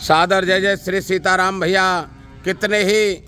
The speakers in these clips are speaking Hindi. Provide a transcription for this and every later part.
सादर जय जय श्री सीताराम भैया। कितने ही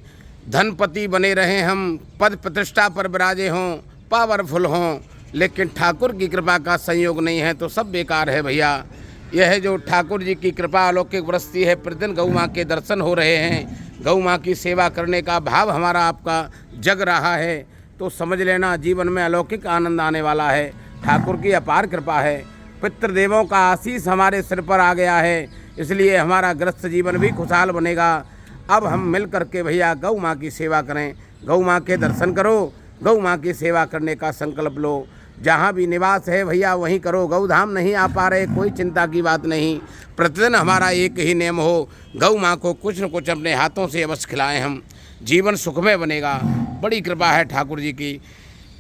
धनपति बने रहे हम, पद प्रतिष्ठा पर विराजे हों, पावरफुल हों, लेकिन ठाकुर की कृपा का संयोग नहीं है तो सब बेकार है भैया। यह जो ठाकुर जी की कृपा अलौकिक बरसती है, प्रतिदिन गौ माँ के दर्शन हो रहे हैं, गौ माँ की सेवा करने का भाव हमारा आपका जग रहा है, तो समझ लेना जीवन में अलौकिक आनंद आने वाला है। ठाकुर की अपार कृपा है, पितृदेवों का आशीष हमारे सिर पर आ गया है, इसलिए हमारा ग्रस्त जीवन भी खुशहाल बनेगा। अब हम मिल करके भैया गौ माँ की सेवा करें, गौ माँ के दर्शन करो, गौ माँ की सेवा करने का संकल्प लो। जहाँ भी निवास है भैया वहीं करो। गौधाम नहीं आ पा रहे, कोई चिंता की बात नहीं। प्रतिदिन हमारा एक ही नियम हो, गौ माँ को कुछ न कुछ अपने हाथों से अवश्य खिलाएं हम, जीवन सुखमय बनेगा। बड़ी कृपा है ठाकुर जी की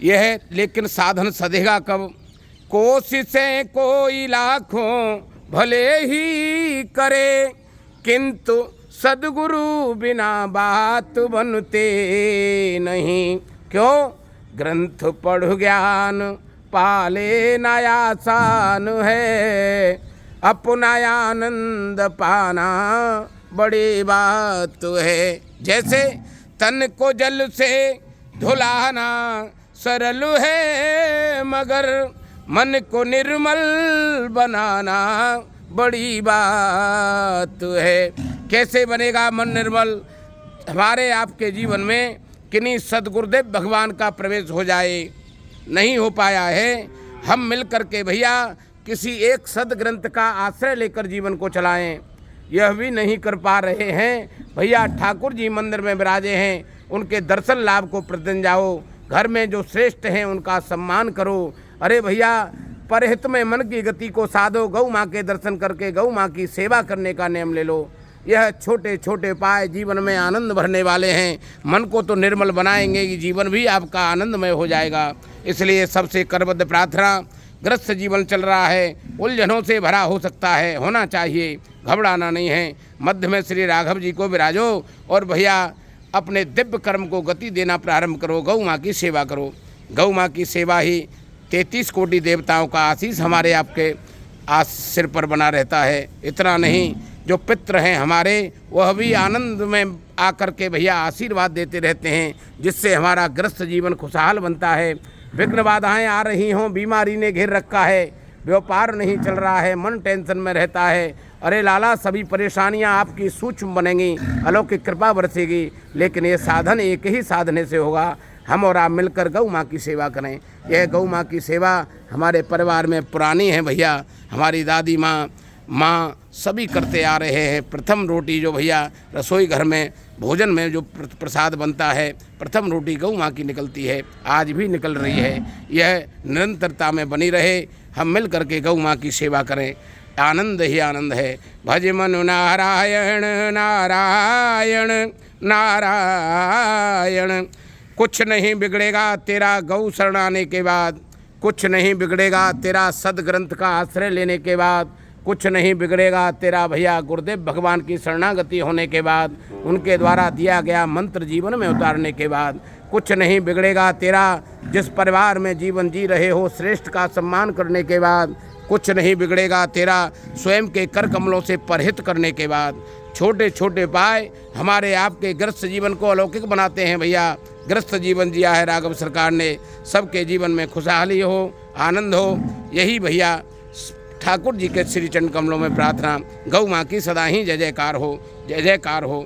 यह, लेकिन साधन सधेगा कब? कोशिशें कोई लाखों भले ही करे, किंतु सद्गुरु बिना बात बनते नहीं। क्यों? ग्रंथ पढ़ ज्ञान पाले ना आसान है, अपना आनंद पाना बड़ी बात है। जैसे तन को जल से धुलाना सरल है, मगर मन को निर्मल बनाना बड़ी बात है। कैसे बनेगा मन निर्मल? हमारे आपके जीवन में किन्हीं सदगुरुदेव भगवान का प्रवेश हो जाए, नहीं हो पाया है। हम मिल कर के भैया किसी एक सदग्रंथ का आश्रय लेकर जीवन को चलाएं, यह भी नहीं कर पा रहे हैं भैया। ठाकुर जी मंदिर में विराजे हैं, उनके दर्शन लाभ को प्रतिदिन जाओ। घर में जो श्रेष्ठ हैं उनका सम्मान करो। अरे भैया, परहित में मन की गति को साधो, गौ माँ के दर्शन करके गौ माँ की सेवा करने का नियम ले लो। यह छोटे छोटे उपाय जीवन में आनंद भरने वाले हैं। मन को तो निर्मल बनाएंगे कि जीवन भी आपका आनंदमय हो जाएगा। इसलिए सबसे करबद्ध प्रार्थना, ग्रस्त जीवन चल रहा है, उलझनों से भरा हो सकता है, होना चाहिए, घबराना नहीं है। मध्य में श्री राघव जी को विराजो और भैया अपने दिव्य कर्म को गति देना प्रारंभ करो, गौ माँ की सेवा करो। गौ माँ की सेवा ही 33 कोटि देवताओं का आशीष हमारे आपके सिर पर बना रहता है। इतना नहीं, जो पितृ हैं हमारे, वह भी आनंद में आकर के भैया आशीर्वाद देते रहते हैं, जिससे हमारा ग्रस्त जीवन खुशहाल बनता है। विघ्न बाधाएं आ रही हों, बीमारी ने घेर रखा है, व्यापार नहीं चल रहा है, मन टेंशन में रहता है, अरे लाला सभी परेशानियां आपकी सूक्ष्म बनेंगी, अलौकिक कृपा बरसेगी। लेकिन ये साधन एक ही साधने से होगा, हम और आप मिलकर गौ माँ की सेवा करें। यह गौ माँ की सेवा हमारे परिवार में पुरानी है भैया। हमारी दादी माँ सभी करते आ रहे हैं। प्रथम रोटी जो भैया रसोई घर में भोजन में जो प्रसाद बनता है, प्रथम रोटी गौ माँ की निकलती है, आज भी निकल रही है। यह निरंतरता में बनी रहे, हम मिल करके गौ माँ की सेवा करें, आनंद ही आनंद है। भज मनु नारायण नारायण नारायण। कुछ नहीं बिगड़ेगा तेरा गौ शरण आने के बाद, कुछ नहीं बिगड़ेगा तेरा सदग्रंथ का आश्रय लेने के बाद, कुछ नहीं बिगड़ेगा तेरा भैया गुरुदेव भगवान की शरणागति होने के बाद, उनके द्वारा दिया गया मंत्र जीवन में उतारने के बाद, कुछ नहीं बिगड़ेगा तेरा जिस परिवार में जीवन जी रहे हो श्रेष्ठ का सम्मान करने के बाद, कुछ नहीं बिगड़ेगा तेरा स्वयं के कर कमलों से परहित करने के बाद। छोटे छोटे उपाय हमारे आपके ग्रस्त जीवन को अलौकिक बनाते हैं भैया। ग्रस्त जीवन जिया है राघव सरकार ने, सबके जीवन में खुशहाली हो, आनंद हो, यही भैया ठाकुर जी के श्री चरण कमलों में प्रार्थना। गौ माँ की सदा ही जय जयकार हो, जय जयकार हो।